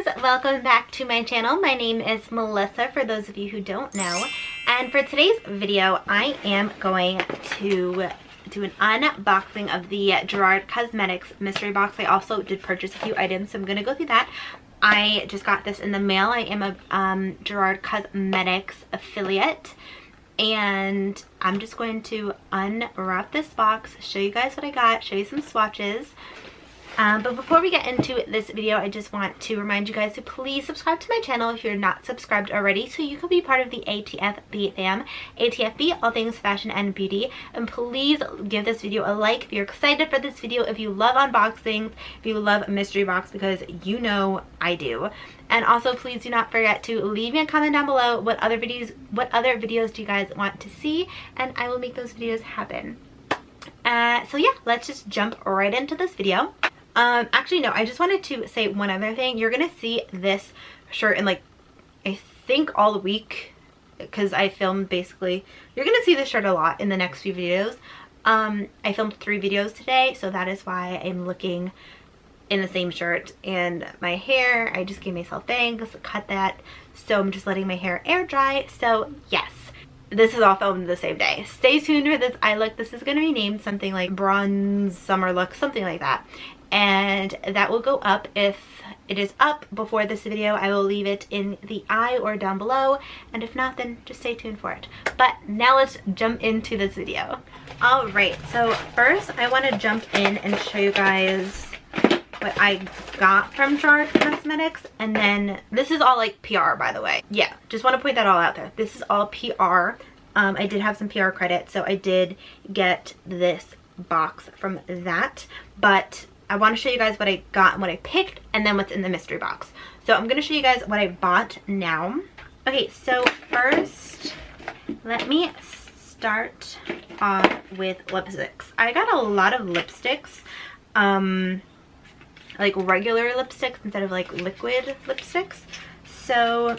guys, welcome back to my channel. My name is Melissa, for those of you who don't know. And for today's video, I am going to do an unboxing of the Gerard Cosmetics Mystery Box. I also did purchase a few items, so I'm going to go through that. I just got this in the mail. I am a Gerard Cosmetics affiliate. And I'm just going to unwrap this box, show you guys what I got, show you some swatches. But before we get into this video, I just want to remind you guys to please subscribe to my channel if you're not subscribed already, so you can be part of the ATFB fam. ATFB, all things fashion and beauty. And please give this video a like if you're excited for this video, if you love unboxings, if you love mystery box, because you know I do. And also, please do not forget to leave me a comment down below what other videos do you guys want to see, and I will make those videos happen. So yeah, let's just jump right into this video. Actually no, I just wanted to say one other thing. You're gonna see this shirt in, like, I think all week, because I filmed basically, you're gonna see this shirt a lot in the next few videos. I filmed 3 videos today, so that is why I'm looking in the same shirt. And my hair, I just gave myself bangs, cut that, so I'm just letting my hair air dry. So yes, this is all filmed the same day. Stay tuned for this eye look. This is going to be named something like bronze summer look, something like that, and that will go up. If it is up before this video, I will leave it in the eye or down below, and if not, then just stay tuned for it. But now let's jump into this video. All right, so first I want to jump in and show you guys what I got from Gerard Cosmetics. And then this is all like PR, by the way. Yeah, just want to point that all out there. This is all PR. I did have some PR credit, so I did get this box from that. But I want to show you guys what I got and what I picked, and then what's in the mystery box. So I'm going to show you guys what I bought now. Okay, so first, let me start off with lipsticks. I got a lot of lipsticks. Like regular lipsticks instead of like liquid lipsticks. So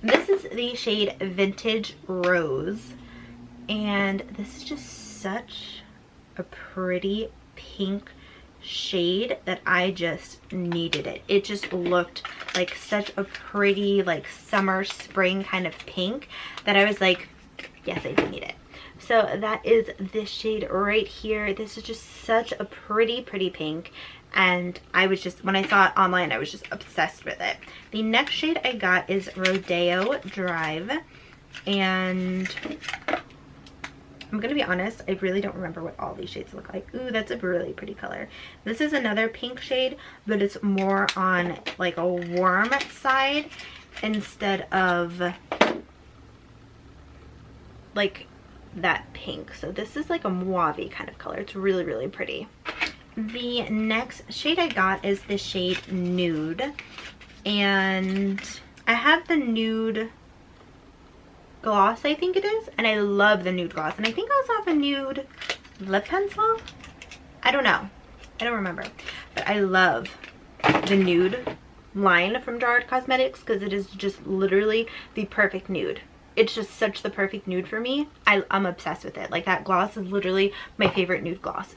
this is the shade Vintage Rose, and this is just such a pretty pink shade that I just needed it. It just looked like such a pretty, like, summer spring kind of pink that I was like, yes, I do need it. So that is this shade right here. This is just such a pretty pink, and I was just, when I saw it online, I was just obsessed with it. The next shade I got is Rodeo Drive, and I'm gonna be honest, I really don't remember what all these shades look like. Ooh, that's a really pretty color. This is another pink shade, but it's more on like a warm side instead of like that pink. So this is like a mauve kind of color. It's really pretty. The next shade I got is the shade Nude, and I have the nude gloss, I think it is, and I love the nude gloss, and I think I also have a nude lip pencil. I don't know, I don't remember, but I love the nude line from Gerard Cosmetics because it is just literally the perfect nude. It's just such the perfect nude for me. I'm obsessed with it. Like, that gloss is literally my favorite nude gloss.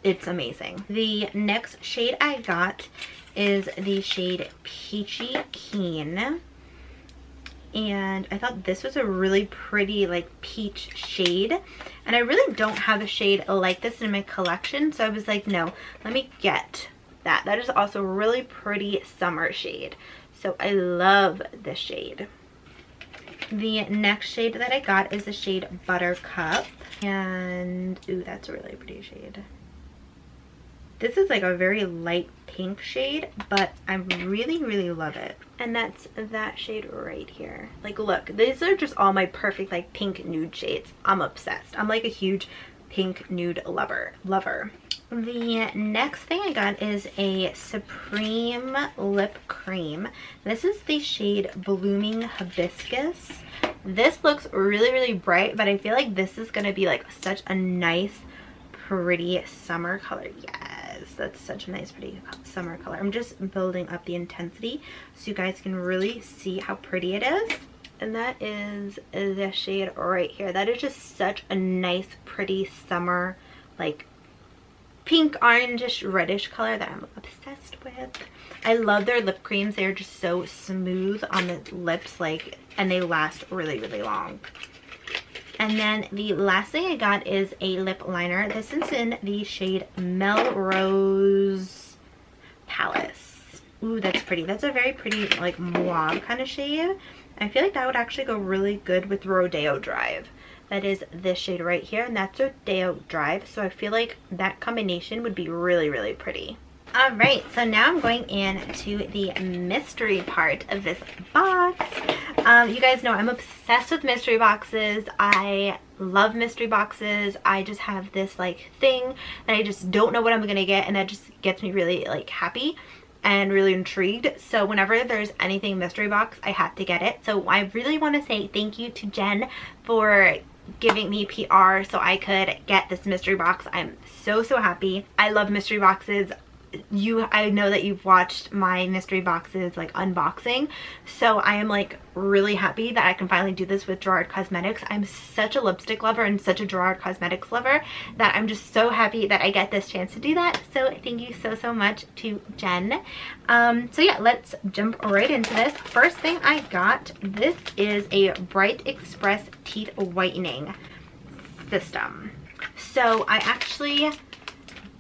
It's amazing. The next shade I got is the shade Peachy Keen, and I thought this was a really pretty, like, peach shade, and I really don't have a shade like this in my collection, so I was like, no, let me get that. That is also a really pretty summer shade, so I love this shade. The next shade that I got is the shade Buttercup, and ooh, that's a really pretty shade. This is like a very light pink shade, but I really love it. And that's that shade right here. Like, look, these are just all my perfect, like, pink nude shades. I'm obsessed. I'm like a huge pink nude lover. The next thing I got is a Supreme lip cream. This is the shade Blooming Hibiscus. This looks really bright, but I feel like this is gonna be like such a nice, pretty summer color. Yes, that's such a nice, pretty summer color. I'm just building up the intensity so you guys can really see how pretty it is. And that is the shade right here. That is just such a nice, pretty summer, like, pink, orangish, reddish color that I'm obsessed with. I love their lip creams. They're just so smooth on the lips, like, and they last really, really long. And then the last thing I got is a lip liner. This is in the shade Melrose Palace. Ooh, that's pretty. That's a very pretty, like, mauve kind of shade. I feel like that would actually go really good with Rodeo Drive. That is this shade right here, and that's Rodeo Drive. So I feel like that combination would be really, really pretty. Alright, so now I'm going into the mystery part of this box. You guys know I'm obsessed with mystery boxes. I love mystery boxes. I just have this like thing that I just don't know what I'm gonna get, and that just gets me really like happy and really intrigued. So whenever there's anything mystery box, I have to get it. So I really want to say thank you to Jen for giving me PR so I could get this mystery box. I'm so happy. I love mystery boxes. I know that you've watched my mystery boxes like unboxing, so I am like really happy that I can finally do this with Gerard Cosmetics. I'm such a lipstick lover and such a Gerard Cosmetics lover that I'm just so happy that I get this chance to do that. So thank you so much to Jen. So yeah, let's jump right into this. First thing I got, this is a Bright Express teeth whitening system. So I actually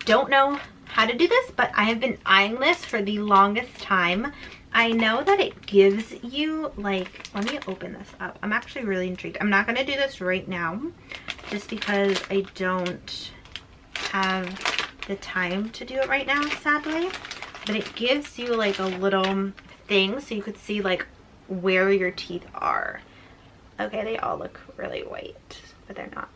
don't know how to do this, but I have been eyeing this for the longest time. I know that it gives you like, let me open this up. I'm actually really intrigued. I'm not going to do this right now just because I don't have the time to do it right now, sadly. But it gives you like a little thing so you could see like where your teeth are. Okay, they all look really white, but they're not.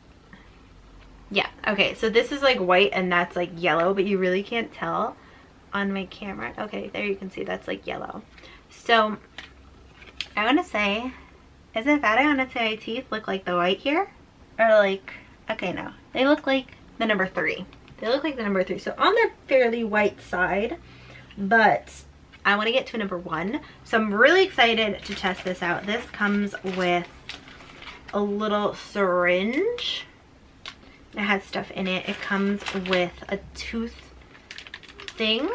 Yeah, okay, so this is like white and that's like yellow, but you really can't tell on my camera. Okay, there you can see that's like yellow. So I want to say, is it bad? I want to say my teeth look like the white here, or like, okay, no, they look like the number 3. They look like the number 3, so on the fairly white side, but I want to get to a number 1. So I'm really excited to test this out. This comes with a little syringe. It has stuff in it. It comes with a tooth thing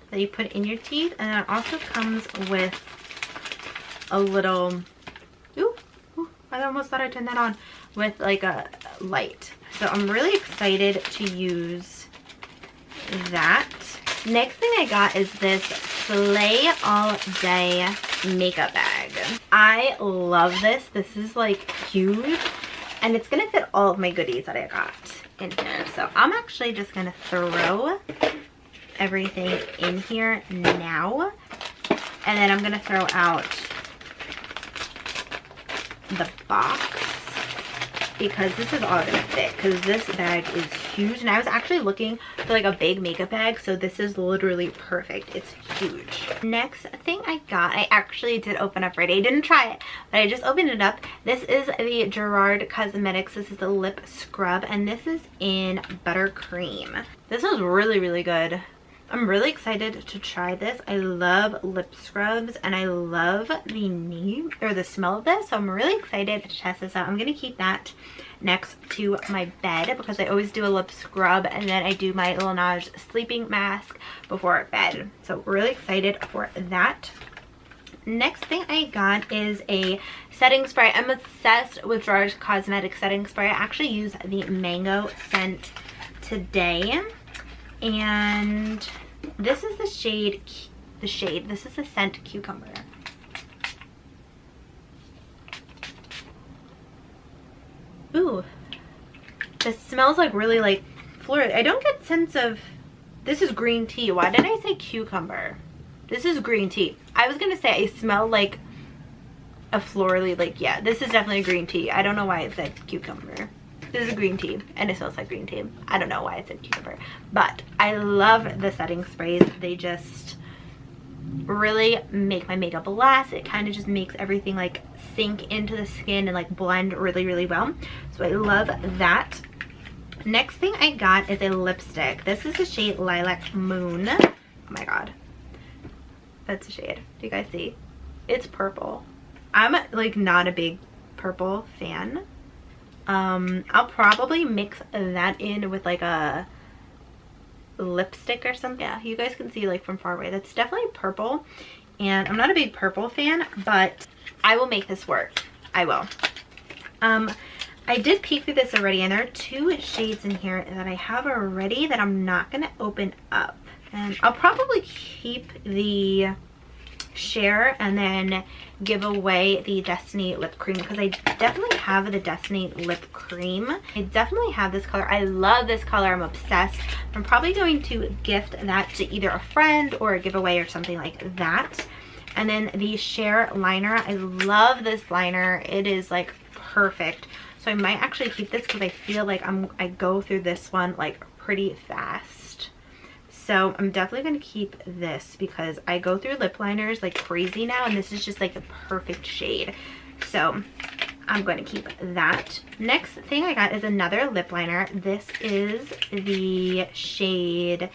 that you put in your teeth, and it also comes with a little, ooh, I almost thought I turned that on, with like a light. So I'm really excited to use that. Next thing I got is this Slay All Day makeup bag. I love this. This is like huge. And it's gonna fit all of my goodies that I got in here. So I'm actually just gonna throw everything in here now. And then I'm gonna throw out the box because this is all gonna fit, because this bag is huge. And I was actually looking for like a big makeup bag, so this is literally perfect. It's huge. Next thing I got, I actually did open up right. I didn't try it, but I just opened it up. This is the Gerard Cosmetics. This is the lip scrub, and this is in buttercream. This was really good. I'm really excited to try this. I love lip scrubs and I love the name or the smell of this, so I'm really excited to test this out. I'm gonna keep that next to my bed because I always do a lip scrub and then I do my Laneige sleeping mask before bed. So really excited for that. Next thing I got is a setting spray. I'm obsessed with Gerard Cosmetics setting spray. I actually use the mango scent today. And this is the shade, this is the scent Cucumber. Ooh, this smells like really like floral. I don't get sense of, this is green tea. Why did I say cucumber? This is green tea. I was gonna say I smell like a florally, like, yeah, this is definitely a green tea. I don't know why it said cucumber. This is a green tea and it smells like green tea. I don't know why it said cucumber, but I love the setting sprays. They just really make my makeup last. It kind of just makes everything like sink into the skin and like blend really well. So I love that. Next thing I got is a lipstick. This is the shade Lilac Moon. Oh my god, that's a shade. Do you guys see? It's purple. I'm like not a big purple fan. I'll probably mix that in with like a lipstick or something. Yeah, you guys can see like from far away. That's definitely purple. And I'm not a big purple fan, but I will make this work. I will. I did peek through this already, and there are 2 shades in here that I have already that I'm not going to open up. And I'll probably keep the share and then give away the Destiny lip cream, because I definitely have the Destiny lip cream. I definitely have this color. I love this color. I'm obsessed. I'm probably going to gift that to either a friend or a giveaway or something like that. And then the share liner. I love this liner. It is like perfect. So I might actually keep this because I feel like I go through this one like pretty fast. So I'm definitely going to keep this because I go through lip liners like crazy now, and this is just like the perfect shade. So I'm going to keep that. Next thing I got is another lip liner. This is the shade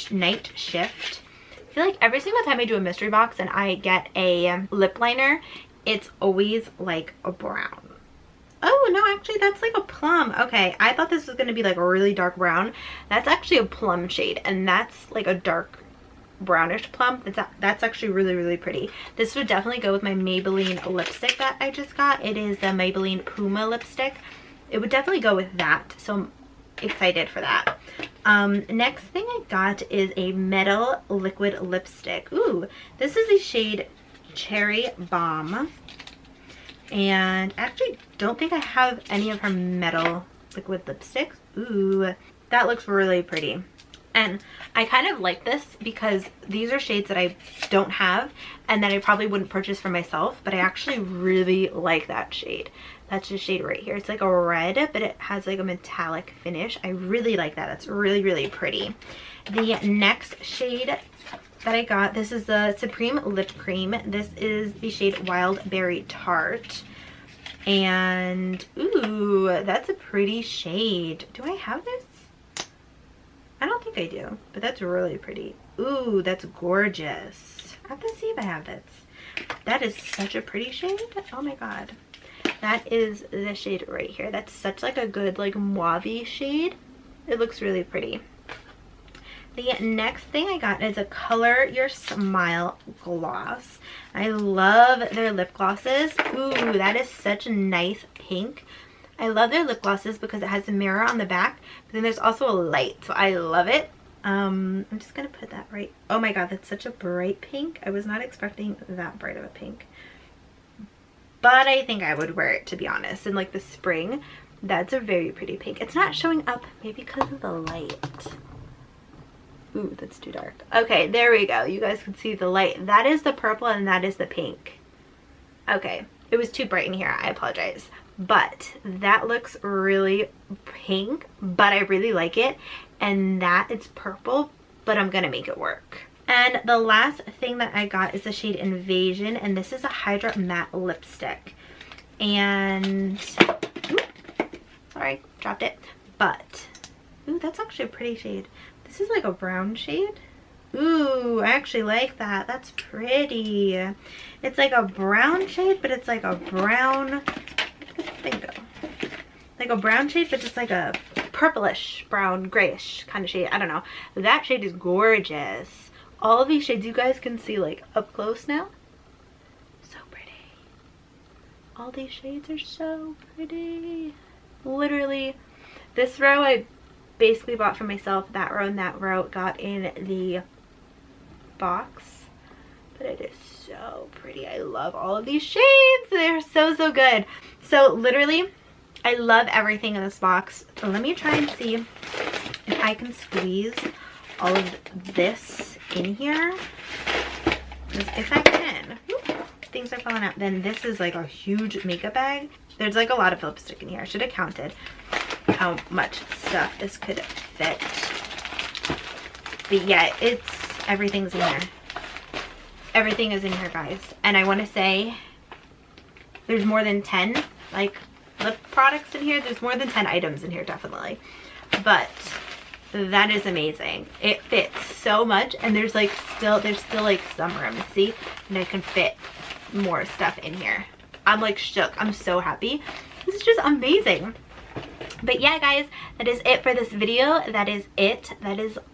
Night Shift. I feel like every single time I do a mystery box and I get a lip liner, it's always like a brown. Oh no, actually that's like a plum. Okay, I thought this was going to be like a really dark brown. That's actually a plum shade, and that's like a dark brownish plum. That's actually really, really pretty. This would definitely go with my Maybelline lipstick that I just got. It is the Maybelline Puma lipstick. It would definitely go with that, so I'm excited for that. Next thing I got is a metal liquid lipstick. Ooh, this is the shade Cherry Bomb. And I actually don't think I have any of her metal liquid lipsticks. Ooh, that looks really pretty. And I kind of like this because these are shades that I don't have and that I probably wouldn't purchase for myself, but I actually really like that shade. That's the shade right here. It's like a red, but it has like a metallic finish. I really like that. That's really, really pretty. The next shade that I got, this is the Supreme Lip Cream. This is the shade Wild Berry Tart. And ooh, that's a pretty shade. Do I have this? I don't think I do, but that's really pretty. Ooh, that's gorgeous. I have to see if I have this. That is such a pretty shade. Oh my god. That is the shade right here. That's such like a good like mauve-y shade. It looks really pretty. The next thing I got is a Color Your Smile gloss. I love their lip glosses. Ooh, that is such a nice pink. I love their lip glosses because it has a mirror on the back, but then there's also a light, so I love it. I'm just gonna put that right. Oh my god, that's such a bright pink. I was not expecting that bright of a pink, but I think I would wear it, to be honest, in like the spring. That's a very pretty pink. It's not showing up, maybe because of the light. Ooh, that's too dark. Okay, there we go. You guys can see the light. That is the purple and that is the pink. Okay, it was too bright in here. I apologize. But that looks really pink, but I really like it. And that it's purple, but I'm gonna make it work. And the last thing that I got is the shade Invasion, and this is a Hydra Matte Lipstick. And, ooh, sorry, dropped it. But, ooh, that's actually a pretty shade. This is like a brown shade. Ooh, I actually like that. That's pretty. It's like a brown shade, but it's like a brown, where did the thing go? Like a brown shade, but just like a purplish, brown, grayish kind of shade. I don't know. That shade is gorgeous. All of these shades you guys can see like up close now. So pretty. All these shades are so pretty. Literally, this row I basically bought for myself. That row and that row got in the box, but it is so pretty. I love all of these shades. They're so, so good. So literally, I love everything in this box. So let me try and see if I can squeeze all of this in here. If I can, things are falling out. Then this is like a huge makeup bag. There's like a lot of lipstick in here. I should have counted how much stuff this could fit. But yeah, everything's in here. Everything is in here, guys. And I want to say there's more than 10 like lip products in here. There's more than 10 items in here, definitely. But that is amazing. It fits so much, and there's still like some room, see? And I can fit more stuff in here. I'm like shook. I'm so happy. This is just amazing. But yeah, guys, that is it for this video. That is it.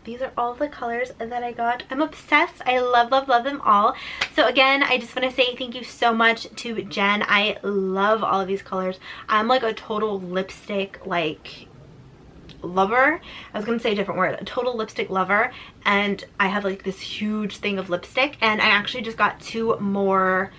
These are all the colors that I got. I'm obsessed. I love, love, love them all. So again, I just want to say thank you so much to Jen. I love all of these colors. I'm like a total lipstick like lover. I was gonna say a different word. A total lipstick lover. And I have like this huge thing of lipstick. And I actually just got 2 more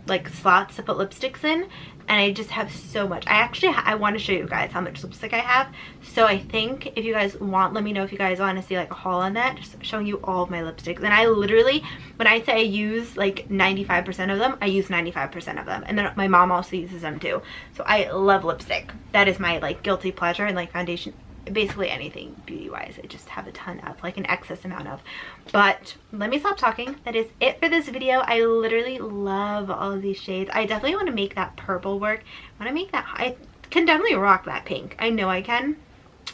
like slots to put lipsticks in, and I just have so much. I want to show you guys how much lipstick I have. So I think if you guys want, let me know if you guys want to see like a haul on that, just showing you all of my lipsticks. And I literally, when I say I use like 95% of them, I use 95% of them. And then my mom also uses them too. So I love lipstick. That is my like guilty pleasure, and like foundation, basically anything beauty wise I just have a ton of, like an excess amount of. But let me stop talking. That is it for this video. I literally love all of these shades. I definitely want to make that purple work. I want to make that, I can definitely rock that pink. I know I can.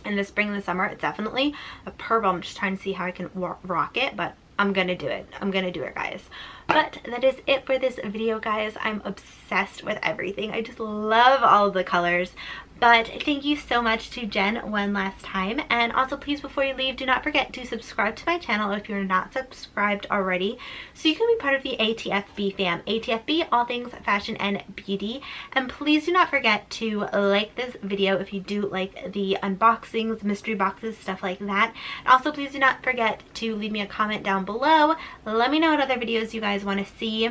In the spring and the summer, it's definitely a purple. I'm just trying to see how I can rock it, but I'm gonna do it. I'm gonna do it, guys. But that is it for this video, guys. I'm obsessed with everything. I just love all of the colors. But thank you so much to Jen one last time. And also, please, before you leave, do not forget to subscribe to my channel if you're not subscribed already, so you can be part of the ATFB fam. ATFB, all things fashion and beauty. And please do not forget to like this video if you do like the unboxings, mystery boxes, stuff like that. And also, please do not forget to leave me a comment down below. Let me know what other videos you guys want to see,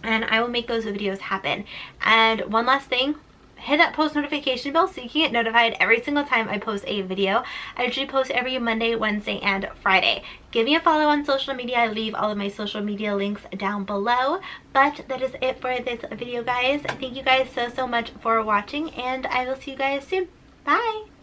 and I will make those videos happen. And one last thing, hit that post notification bell so you can get notified every single time I post a video. I usually post every Monday, Wednesday, and Friday. Give me a follow on social media. I leave all of my social media links down below. But that is it for this video, guys. Thank you guys so much for watching, and I will see you guys soon. Bye!